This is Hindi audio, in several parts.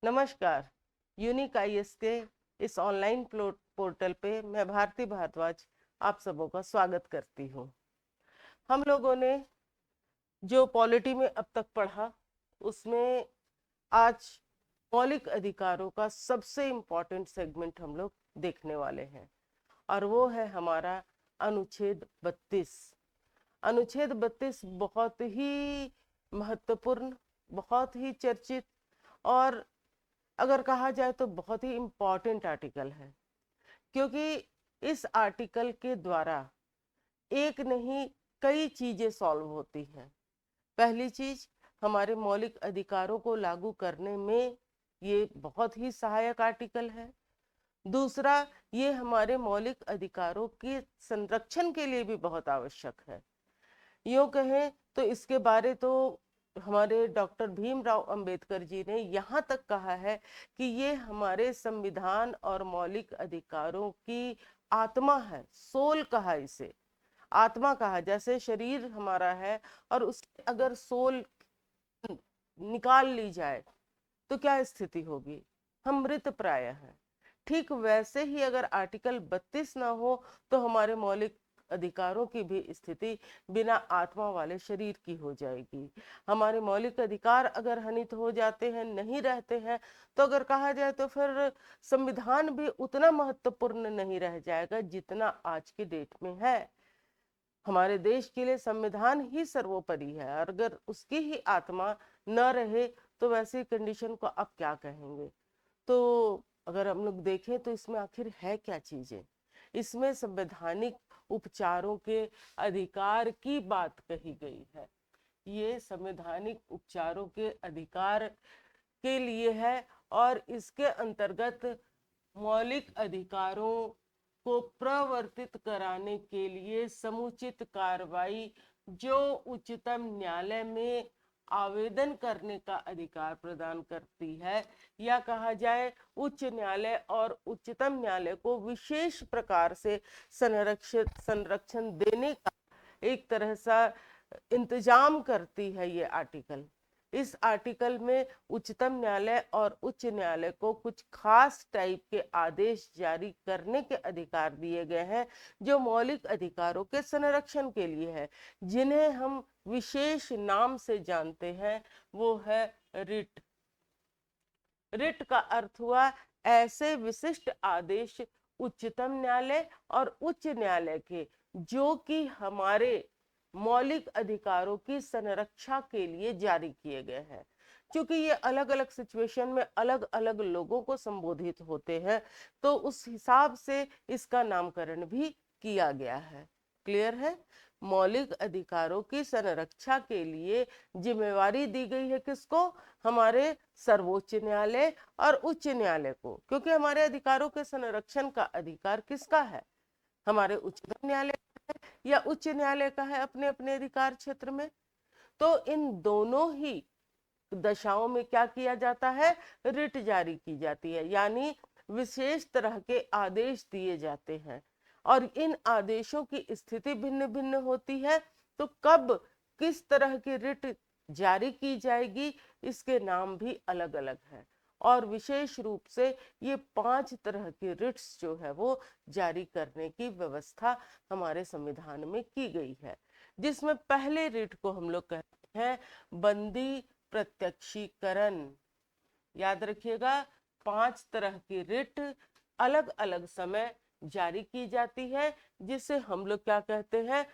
नमस्कार। यूनिक आईएएस के इस ऑनलाइन पोर्टल पे मैं भारती भारद्वाज आप सबों का स्वागत करती हूँ। हम लोगों ने जो पॉलिटी में अब तक पढ़ा उसमें आज मौलिक अधिकारों का सबसे इम्पोर्टेंट सेगमेंट हम लोग देखने वाले हैं और वो है हमारा अनुच्छेद 32। अनुच्छेद 32 बहुत ही महत्वपूर्ण, बहुत ही चर्चित और अगर कहा जाए तो बहुत ही इम्पोर्टेंट आर्टिकल है, क्योंकि इस आर्टिकल के द्वारा एक नहीं कई चीजें सॉल्व होती हैं। पहली चीज, हमारे मौलिक अधिकारों को लागू करने में ये बहुत ही सहायक आर्टिकल है। दूसरा, ये हमारे मौलिक अधिकारों के संरक्षण के लिए भी बहुत आवश्यक है। यूं कहें तो इसके बारे तो हमारे डॉक्टर भीमराव अंबेडकर जी ने यहाँ तक कहा है कि ये हमारे संविधान और मौलिक अधिकारों की आत्मा है, सोल कहा इसे, आत्मा कहा। जैसे शरीर हमारा है और उसकी अगर सोल निकाल ली जाए तो क्या स्थिति होगी, हम मृत प्राय हैं। ठीक वैसे ही अगर आर्टिकल 32 ना हो तो हमारे मौलिक अधिकारों की भी स्थिति बिना आत्मा वाले शरीर की हो जाएगी। हमारे मौलिक अधिकार अगर हनित हो जाते हैं, नहीं रहते हैं, तो अगर कहा जाए तो फिर संविधान भी उतना महत्वपूर्ण नहीं रह जाएगा जितना आज की डेट में है। हमारे देश के लिए संविधान ही सर्वोपरि है और अगर उसकी ही आत्मा न रहे तो वैसी कंडीशन को आप क्या कहेंगे। तो अगर हम लोग देखें तो इसमें आखिर है क्या चीजें। इसमें संवैधानिक उपचारों के अधिकार की बात कही गई है। ये संवैधानिक उपचारों के अधिकार के लिए है और इसके अंतर्गत मौलिक अधिकारों को प्रवर्तित कराने के लिए समुचित कार्रवाई जो उच्चतम न्यायालय में आवेदन करने का अधिकार प्रदान करती है, या कहा जाए उच्च न्यायालय और उच्चतम न्यायालय को विशेष प्रकार से संरक्षण देने का एक तरह सा इंतजाम करती है ये आर्टिकल। इस आर्टिकल में उच्चतम न्यायालय और उच्च न्यायालय को कुछ खास टाइप के आदेश जारी करने के अधिकार दिए गए हैं जो मौलिक अधिकारों के संरक्षण के लिए है, जिन्हें हम विशेष नाम से जानते हैं, वो है रिट। रिट का अर्थ हुआ ऐसे विशिष्ट आदेश उच्चतम न्यायालय और उच्च न्यायालय के जो कि हमारे मौलिक अधिकारों की संरक्षा के लिए जारी किए गए हैं। क्योंकि ये अलग अलग सिचुएशन में अलग अलग लोगों को संबोधित होते हैं, तो उस हिसाब से इसका नामकरण भी किया गया है। क्लियर है। मौलिक अधिकारों की संरक्षा के लिए जिम्मेवारी दी गई है किसको? हमारे सर्वोच्च न्यायालय और उच्च न्यायालय को। क्योंकि हमारे अधिकारों के संरक्षण का अधिकार किसका है? हमारे उच्चतम न्यायालय का है या उच्च न्यायालय का है अपने अपने अधिकार क्षेत्र में। तो इन दोनों ही दशाओं में क्या किया जाता है? रिट जारी की जाती है, यानी विशेष तरह के आदेश दिए जाते हैं और इन आदेशों की स्थिति भिन्न भिन्न होती है। तो कब किस तरह की रिट जारी की जाएगी इसके नाम भी अलग अलग है और विशेष रूप से ये 5 तरह की रिट्स जो है वो जारी करने की व्यवस्था हमारे संविधान में की गई है, जिसमें पहले रिट को हम लोग कहते हैं बंदी प्रत्यक्षीकरण। याद रखिएगा, 5 तरह की रिट अलग अलग समय जारी की जाती है, जिसे हम लोग क्या कहते हैं?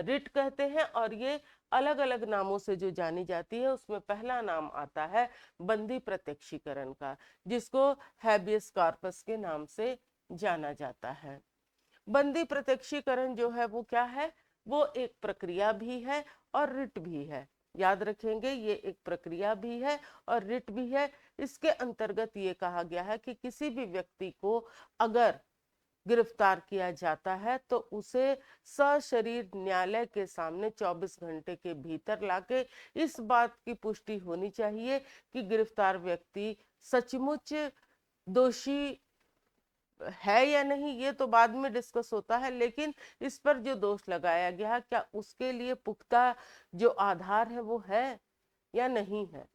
रिट कहते हैं। और ये अलग अलग नामों से जो जानी जाती है, उसमें पहला नाम आता है बंदी प्रत्यक्षीकरण का, जिसको हैबियस कॉर्पस के नाम से जाना जाता है। बंदी प्रत्यक्षीकरण जो है वो क्या है? वो एक प्रक्रिया भी है और रिट भी है। याद रखेंगे, ये एक प्रक्रिया भी है और रिट भी है। इसके अंतर्गत ये कहा गया है कि किसी भी व्यक्ति को अगर गिरफ्तार किया जाता है तो उसे सशरीर न्यायालय के सामने 24 घंटे के भीतर लाके इस बात की पुष्टि होनी चाहिए कि गिरफ्तार व्यक्ति सचमुच दोषी है या नहीं। ये तो बाद में डिस्कस होता है, लेकिन इस पर जो दोष लगाया गया क्या उसके लिए पुख्ता जो आधार है वो है या नहीं है।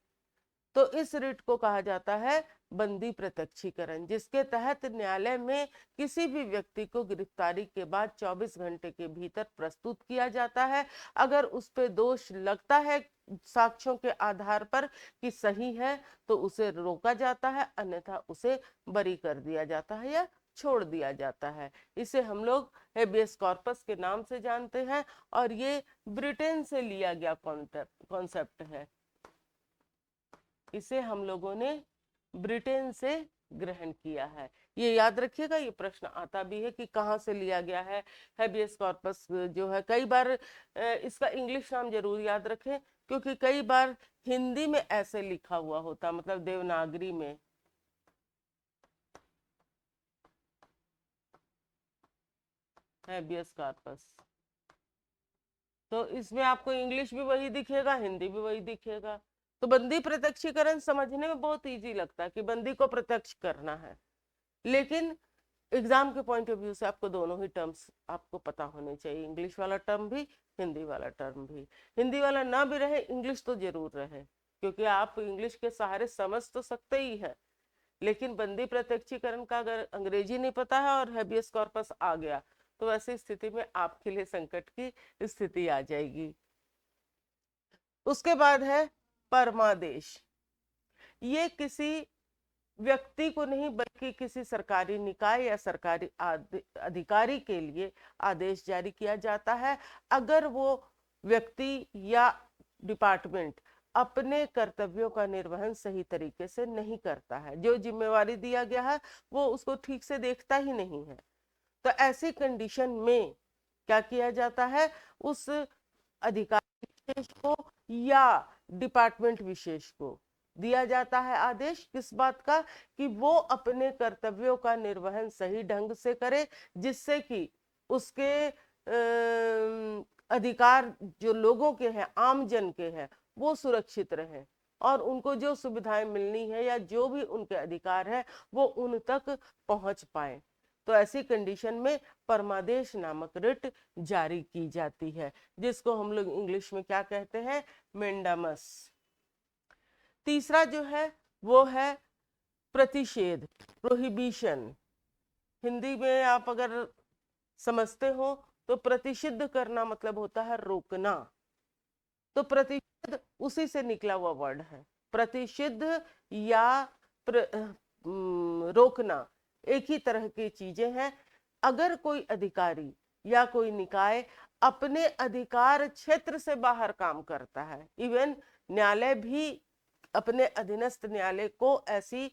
तो इस रिट को कहा जाता है बंदी प्रत्यक्षीकरण, जिसके तहत न्यायालय में किसी भी व्यक्ति को गिरफ्तारी के बाद 24 घंटे के भीतर प्रस्तुत किया जाता है। अगर उस पे दोष लगता है साक्ष्यों के आधार पर कि सही है तो उसे रोका जाता है, अन्यथा उसे बरी कर दिया जाता है या छोड़ दिया जाता है। इसे हम लोग हेबियस कॉर्पस के नाम से जानते हैं और ये ब्रिटेन से लिया गया कॉन्सेप्ट है। इसे हम लोगों ने ब्रिटेन से ग्रहण किया है। ये याद रखिएगा, ये प्रश्न आता भी है कि कहाँ से लिया गया है हेबियस कॉर्पस जो है। कई बार इसका इंग्लिश नाम जरूर याद रखें, क्योंकि कई बार हिंदी में ऐसे लिखा हुआ होता, मतलब देवनागरी में। हेबियस कॉर्पस, तो इसमें आपको इंग्लिश भी वही दिखेगा, हिंदी भी वही दिखेगा। तो बंदी प्रत्यक्षीकरण समझने में बहुत इजी लगता है कि बंदी को प्रत्यक्ष करना है, लेकिन एग्जाम के पॉइंट ऑफ व्यू से आपको दोनों ही टर्म्स आपको पता होने चाहिए, इंग्लिश वाला टर्म भी, हिंदी वाला टर्म भी। हिंदी वाला ना भी रहे, इंग्लिश तो जरूर रहे, क्योंकि आप इंग्लिश के सहारे समझ तो सकते ही है, लेकिन बंदी प्रत्यक्षीकरण का अगर अंग्रेजी नहीं पता है और हेबियस कॉर्पस आ गया तो ऐसी स्थिति में आपके लिए संकट की स्थिति आ जाएगी। उसके बाद है परमादेश। ये किसी व्यक्ति को नहीं बल्कि किसी सरकारी निकाय या सरकारी अधिकारी के लिए आदेश जारी किया जाता है अगर वो व्यक्ति या डिपार्टमेंट अपने कर्तव्यों का निर्वहन सही तरीके से नहीं करता है, जो जिम्मेवारी दिया गया है वो उसको ठीक से देखता ही नहीं है। तो ऐसी कंडीशन में क्या किया जाता है, उस अधिकारी विशेष को या डिपार्टमेंट विशेष को दिया जाता है आदेश, किस बात का, कि वो अपने कर्तव्यों का निर्वहन सही ढंग से करे, जिससे कि उसके अधिकार जो लोगों के हैं, आम जन के हैं, वो सुरक्षित रहे और उनको जो सुविधाएं मिलनी है या जो भी उनके अधिकार है वो उन तक पहुंच पाए। तो ऐसी कंडीशन में परमादेश नामक रिट जारी की जाती है, जिसको हम लोग इंग्लिश में क्या कहते हैं, मेंडामस। तीसरा जो है वो है प्रतिषेध, प्रोहिबिशन। हिंदी में आप अगर समझते हो तो प्रतिषिद्ध करना मतलब होता है रोकना। तो प्रतिषिद्ध उसी से निकला हुआ वर्ड है, प्रतिषिद्ध या रोकना एक ही तरह की चीजें हैं। अगर कोई अधिकारी या कोई निकाय अपने अधिकार क्षेत्र से बाहर काम करता है, इवन न्यायालय भी अपने अधीनस्थ न्यायालय को ऐसी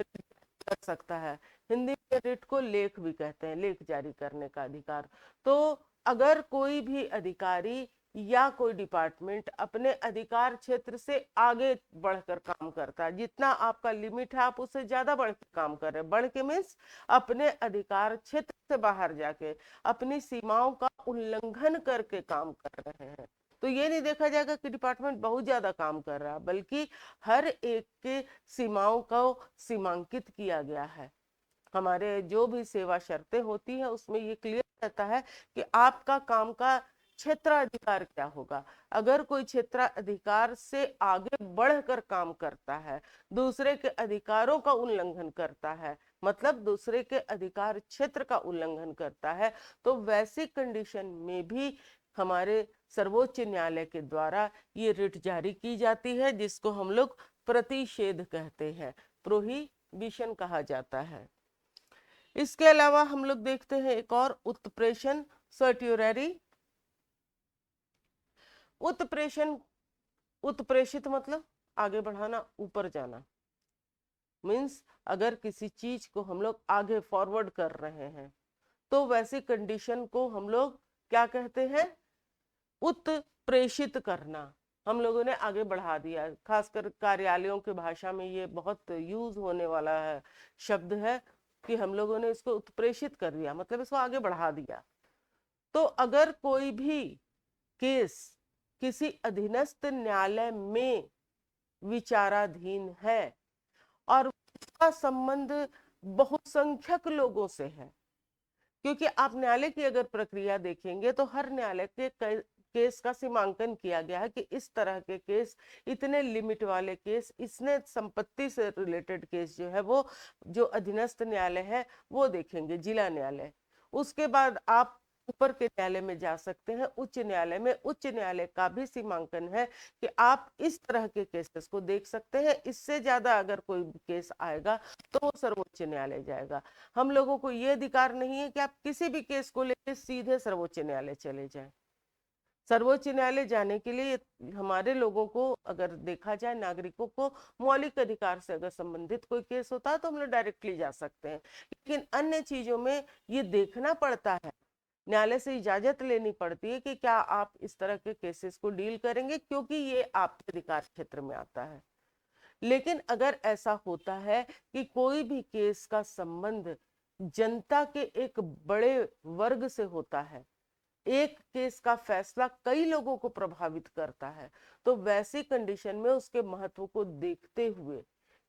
कर सकता है। हिंदी में रिट को लेख भी कहते हैं, लेख जारी करने का अधिकार। तो अगर कोई भी अधिकारी या कोई डिपार्टमेंट अपने अधिकार क्षेत्र से आगे बढ़कर काम करता है, जितना आपका लिमिट है आप उससे ज्यादा बढ़ के काम कर रहे हैं, बढ़ के मीन्स अपने अधिकार क्षेत्र से बाहर जाके अपनी सीमाओं का उल्लंघन करके काम कर रहे हैं, तो ये नहीं देखा जाएगा कि डिपार्टमेंट बहुत ज्यादा काम कर रहा है, बल्कि हर एक के सीमाओं को सीमांकित किया गया है। हमारे जो भी सेवा शर्तें होती है उसमें ये क्लियर रहता है कि आपका काम का क्षेत्राधिकार क्या होगा। अगर कोई क्षेत्राधिकार से आगे बढ़कर काम करता है, दूसरे के अधिकारों का उल्लंघन करता है, मतलब दूसरे के अधिकार क्षेत्र का उल्लंघन करता है, तो वैसी कंडीशन में भी हमारे सर्वोच्च न्यायालय के द्वारा ये रिट जारी की जाती है, जिसको हम लोग प्रतिषेध कहते हैं, प्रोहिबिशन कहा जाता है। इसके अलावा हम लोग देखते हैं एक और उत्प्रेषण, सर्ट्यूररी। उत्प्रेषण, उत्प्रेषित मतलब आगे बढ़ाना, ऊपर जाना, मीन्स अगर किसी चीज को हम लोग आगे फॉरवर्ड कर रहे हैं तो वैसी कंडीशन को हम लोग क्या कहते हैं, उत्प्रेषित करना। हम लोगों ने आगे बढ़ा दिया, खासकर कार्यालयों की भाषा में ये बहुत यूज होने वाला है शब्द है कि हम लोगों ने इसको उत्प्रेषित कर दिया, मतलब इसको आगे बढ़ा दिया। तो अगर कोई भी केस किसी अधीनस्थ न्यायालय में विचाराधीन है और उसका संबंध बहुसंख्यक लोगों से है, क्योंकि आप न्यायालय की अगर प्रक्रिया देखेंगे तो हर न्यायालय केस का सीमांकन किया गया है कि इस तरह के केस, इतने लिमिट वाले केस, इसने संपत्ति से रिलेटेड केस जो है वो जो अधीनस्थ न्यायालय है वो देखेंगे, जिला न्यायालय। उसके बाद आप ऊपर के न्यायालय में जा सकते हैं, उच्च न्यायालय में। उच्च न्यायालय का भी सीमांकन है कि आप इस तरह के केसेस को देख सकते हैं। इससे ज्यादा अगर कोई केस आएगा तो वो सर्वोच्च न्यायालय जाएगा। हम लोगों को ये अधिकार नहीं है कि आप किसी भी केस को लेकर सीधे सर्वोच्च न्यायालय चले जाएं। सर्वोच्च न्यायालय जाने के लिए हमारे लोगों को, अगर देखा जाए नागरिकों को, मौलिक अधिकार से अगर संबंधित कोई केस होता है तो हम लोग डायरेक्टली जा सकते हैं। लेकिन अन्य चीजों में ये देखना पड़ता है, न्यायालय से इजाजत लेनी पड़ती है कि क्या आप इस तरह के केसेस को डील करेंगे, क्योंकि ये आपके अधिकार क्षेत्र में आता है। लेकिन अगर ऐसा होता है कि कोई भी केस का संबंध जनता के एक बड़े वर्ग से होता है, एक केस का फैसला कई लोगों को प्रभावित करता है, तो वैसी कंडीशन में उसके महत्व को देखते हुए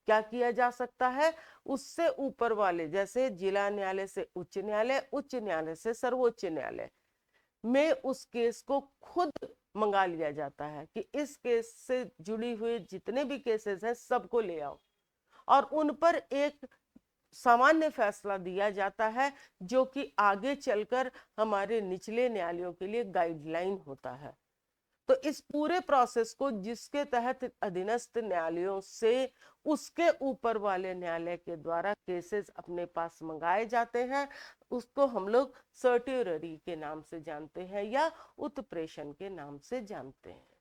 क्या किया जा सकता है, उससे ऊपर वाले, जैसे जिला न्यायालय से उच्च न्यायालय, उच्च न्यायालय से सर्वोच्च न्यायालय में उस केस को खुद मंगा लिया जाता है कि इस केस से जुड़ी हुई जितने भी केसेस हैं सबको ले आओ, और उन पर एक सामान्य फैसला दिया जाता है जो कि आगे चलकर हमारे निचले न्यायालयों के लिए गाइडलाइन होता है। तो इस पूरे प्रोसेस को जिसके तहत अधीनस्थ न्यायालयों से उसके ऊपर वाले न्यायालय के द्वारा केसेस अपने पास मंगाए जाते हैं, उसको हम लोग सर्ट्यूररी के नाम से जानते हैं या उत्प्रेषण के नाम से जानते हैं।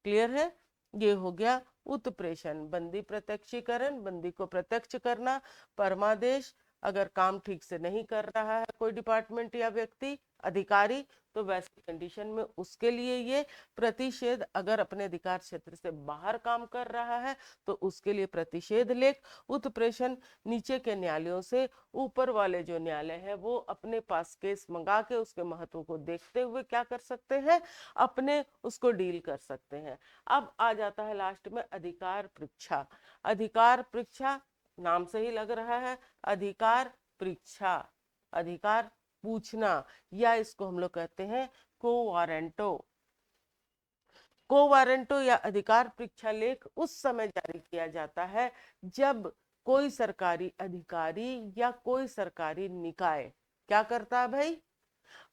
क्लियर है? ये हो गया उत्प्रेषण, बंदी प्रत्यक्षीकरण, बंदी को प्रत्यक्ष करना, परमादेश, अगर काम ठीक से नहीं कर रहा है कोई डिपार्टमेंट या व्यक्ति अधिकारी तो वैसी कंडीशन में उसके लिए ये प्रतिषेध, अगर अपने अधिकार क्षेत्र से बाहर काम कर रहा है तो उसके लिए प्रतिषेध लेख। उत्प्रेषण नीचे के न्यायालयों से ऊपर वाले जो न्यायालय है वो अपने पास केस मंगा के उसके महत्व को देखते हुए क्या कर सकते हैं, अपने उसको डील कर सकते हैं। अब आ जाता है लास्ट में अधिकार परीक्षा। अधिकार परीक्षा नाम से ही लग रहा है, अधिकार परीक्षा, अधिकार पूछना, या इसको हम लोग कहते हैं को वारंटो। को वारंटो या अधिकार परीक्षा लेख उस समय जारी किया जाता है जब कोई सरकारी अधिकारी या कोई सरकारी निकाय क्या करता है भाई,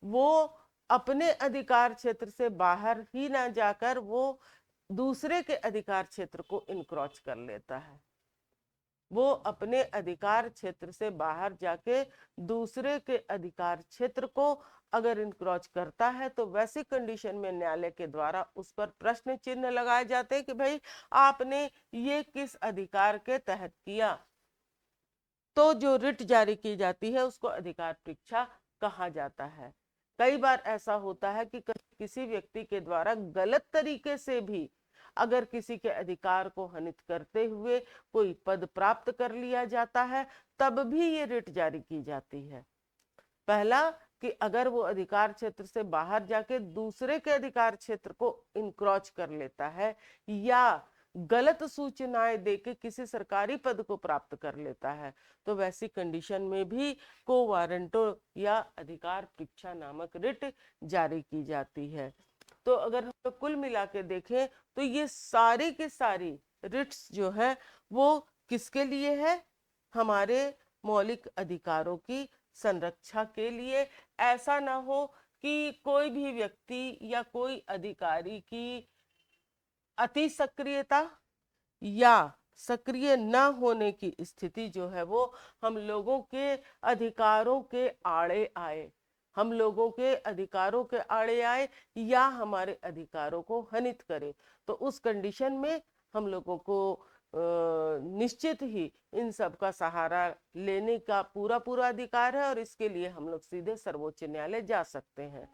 वो अपने अधिकार क्षेत्र से बाहर ही ना जाकर वो दूसरे के अधिकार क्षेत्र को इनक्रोच कर लेता है। वो अपने अधिकार क्षेत्र से बाहर जाके दूसरे के अधिकार क्षेत्र को अगर इनक्रोच करता है तो वैसी कंडीशन में न्यायालय के द्वारा उस पर प्रश्न चिन्ह लगाए जाते हैं कि भाई आपने ये किस अधिकार के तहत किया। तो जो रिट जारी की जाती है उसको अधिकार परीक्षा कहा जाता है। कई बार ऐसा होता है कि किसी व्यक्ति के द्वारा गलत तरीके से भी अगर किसी के अधिकार को हनित करते हुए कोई पद प्राप्त कर लिया जाता है तब भी ये रिट जारी की जाती है। पहला कि अगर वो अधिकार क्षेत्र से बाहर जाके दूसरे के अधिकार क्षेत्र को इनक्रोच कर लेता है या गलत सूचनाएं देके किसी सरकारी पद को प्राप्त कर लेता है तो वैसी कंडीशन में भी को वारंटो या अधिकार परीक्षा नामक रिट जारी की जाती है। तो अगर हम लोग कुल मिला के देखें तो ये सारी की सारी रिट्स जो है वो किसके लिए है, हमारे मौलिक अधिकारों की संरक्षा के लिए। ऐसा ना हो कि कोई भी व्यक्ति या कोई अधिकारी की अति सक्रियता या सक्रिय न होने की स्थिति जो है वो हम लोगों के अधिकारों के आड़े आए, हम लोगों के अधिकारों के आड़े आए या हमारे अधिकारों को हनित करे, तो उस कंडीशन में हम लोगों को निश्चित ही इन सब का सहारा लेने का पूरा पूरा अधिकार है और इसके लिए हम लोग सीधे सर्वोच्च न्यायालय जा सकते हैं।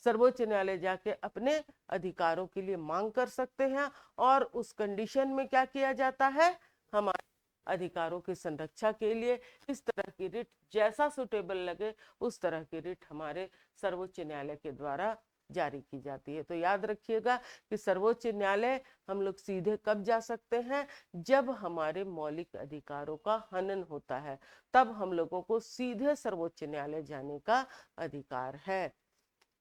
सर्वोच्च न्यायालय जाके अपने अधिकारों के लिए मांग कर सकते हैं और उस कंडीशन में क्या किया जाता है, हमारे अधिकारों की संरक्षा के लिए इस तरह की रिट जैसा सुटेबल लगे उस तरह की रिट हमारे सर्वोच्च न्यायालय के द्वारा जारी की जाती है। तो याद रखिएगा कि सर्वोच्च न्यायालय हम लोग सीधे कब जा सकते हैं, जब हमारे मौलिक अधिकारों का हनन होता है, तब हम लोगों को सीधे सर्वोच्च न्यायालय जाने का अधिकार है।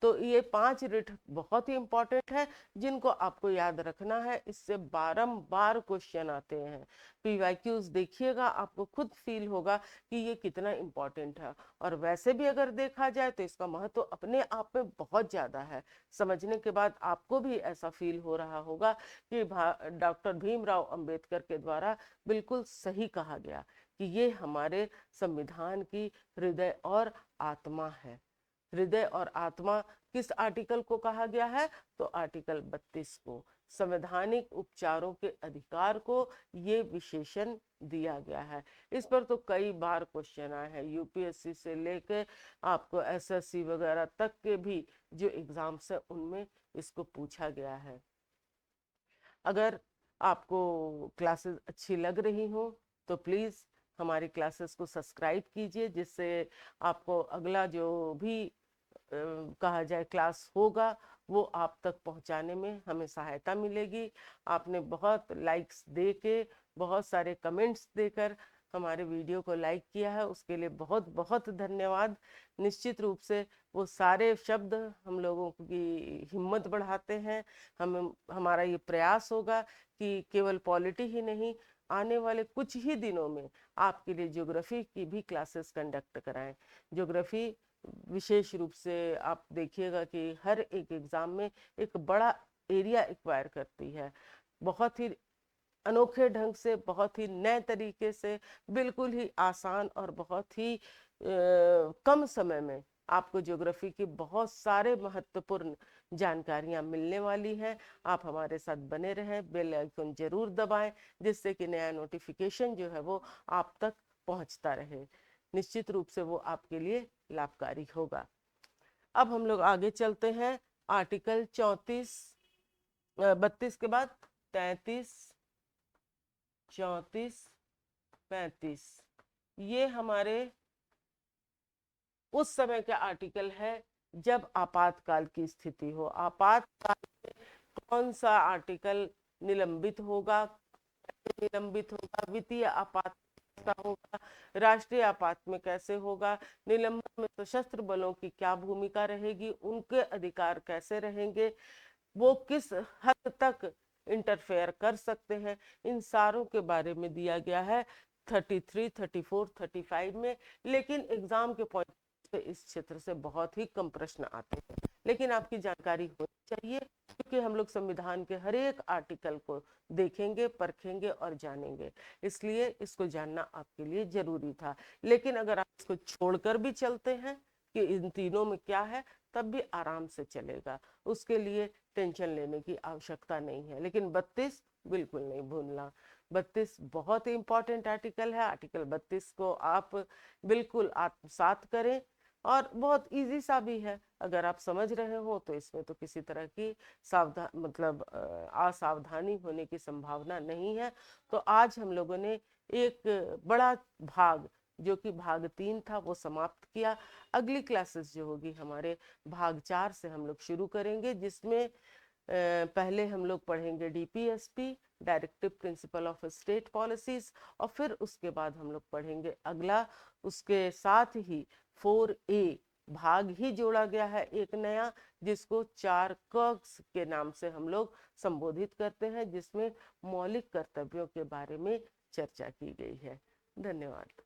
तो ये 5 रिट बहुत ही इंपॉर्टेंट है जिनको आपको याद रखना है। इससे बारंबार क्वेश्चन आते हैं। पीवाईक्यूज देखिएगा, आपको खुद फील होगा कि ये कितना इम्पोर्टेंट है। और वैसे भी अगर देखा जाए तो इसका महत्व अपने आप में बहुत ज़्यादा है। समझने के बाद आपको भी ऐसा फील हो रहा होगा कि डॉक्टर भीमराव अंबेडकर के द्वारा बिल्कुल सही कहा गया कि ये हमारे संविधान की हृदय और आत्मा है। हृदय और आत्मा किस आर्टिकल को कहा गया है? तो आर्टिकल 32 को, संवैधानिक उपचारों के अधिकार को ये विशेषण दिया गया है। इस पर तो कई बार क्वेश्चन आए हैं, यूपीएससी से लेके आपको एसएससी वगैरह तक के भी जो एग्जाम्स है उनमें इसको पूछा गया है। अगर आपको क्लासेस अच्छी लग रही हो तो प्लीज़ हमारी क्लासेस को सब्सक्राइब कीजिए, जिससे आपको अगला जो भी कहा जाए क्लास होगा वो आप तक पहुंचाने में हमें सहायता मिलेगी। आपने बहुत लाइक्स दे के, बहुत सारे कमेंट्स देकर हमारे वीडियो को लाइक किया है, उसके लिए बहुत बहुत धन्यवाद। निश्चित रूप से वो सारे शब्द हम लोगों की हिम्मत बढ़ाते हैं। हमारा ये प्रयास होगा कि केवल पॉलिटी ही नहीं, आने वाले कुछ ही दिनों में आपके लिए ज्योग्राफी की भी क्लासेस कंडक्ट कराएं। ज्योग्राफी विशेष रूप से आप देखिएगा कि हर एक एग्जाम में एक बड़ा एरिया एक्वायर करती है। बहुत ही अनोखे ढंग से, बहुत ही नए तरीके से, बिल्कुल ही आसान और बहुत ही कम समय में आपको ज्योग्राफी की बहुत सारे महत्वपूर्ण जानकारियां मिलने वाली हैं। आप हमारे साथ बने रहें, बेल आइकन जरूर दबाएं, जिससे कि नया नोटिफिकेशन जो है वो आप तक पहुंचता रहे। निश्चित रूप से वो आपके लिए लाभकारी होगा। अब हम लोग आगे चलते हैं। आर्टिकल 34, 32 के बाद 33, 34, 35, ये हमारे उस समय के आर्टिकल है जब आपातकाल की स्थिति हो। आपातकाल में कौन सा आर्टिकल निलंबित होगा, निलंबित होगा, वित्तीय आपात होगा, राष्ट्रीय आपात में कैसे होगा, निलंबन में सशस्त्र बलों की क्या भूमिका रहेगी, उनके अधिकार कैसे रहेंगे, वो किस हद तक इंटरफेयर कर सकते हैं, इन सारों के बारे में दिया गया है 33, 34, 35 में। लेकिन एग्जाम के पॉइंट से इस क्षेत्र से बहुत ही कम प्रश्न आते हैं, लेकिन आपकी जानकारी होनी चाहिए, क्योंकि हम लोग संविधान के हर एक आर्टिकल को देखेंगे, परखेंगे और जानेंगे, इसलिए इसको जानना आपके लिए जरूरी था। लेकिन अगर आप इसको छोड़कर भी चलते हैं कि इन तीनों में क्या है, तब भी आराम से चलेगा, उसके लिए टेंशन लेने की आवश्यकता नहीं है। लेकिन 32 बिल्कुल नहीं भूलना। 32 बहुत ही इंपॉर्टेंट आर्टिकल है। आर्टिकल 32 को आप बिल्कुल आत्मसात करें, और बहुत इजी सा भी है। अगर आप समझ रहे हो तो इसमें तो किसी तरह की असावधानी होने की संभावना नहीं है। तो आज हम लोगों ने एक बड़ा भाग, जो कि भाग 3 था, वो समाप्त किया। अगली क्लासेस जो होगी हमारे भाग 4 से हम लोग शुरू करेंगे, जिसमें पहले हम लोग पढ़ेंगे DPSP, directive principle of state policies, और फिर उसके बाद हम लोग पढ़ेंगे अगला, उसके साथ ही 4A भाग ही जोड़ा गया है एक नया, जिसको 4 कर्व्स के नाम से हम लोग संबोधित करते हैं, जिसमें मौलिक कर्तव्यों के बारे में चर्चा की गई है। धन्यवाद।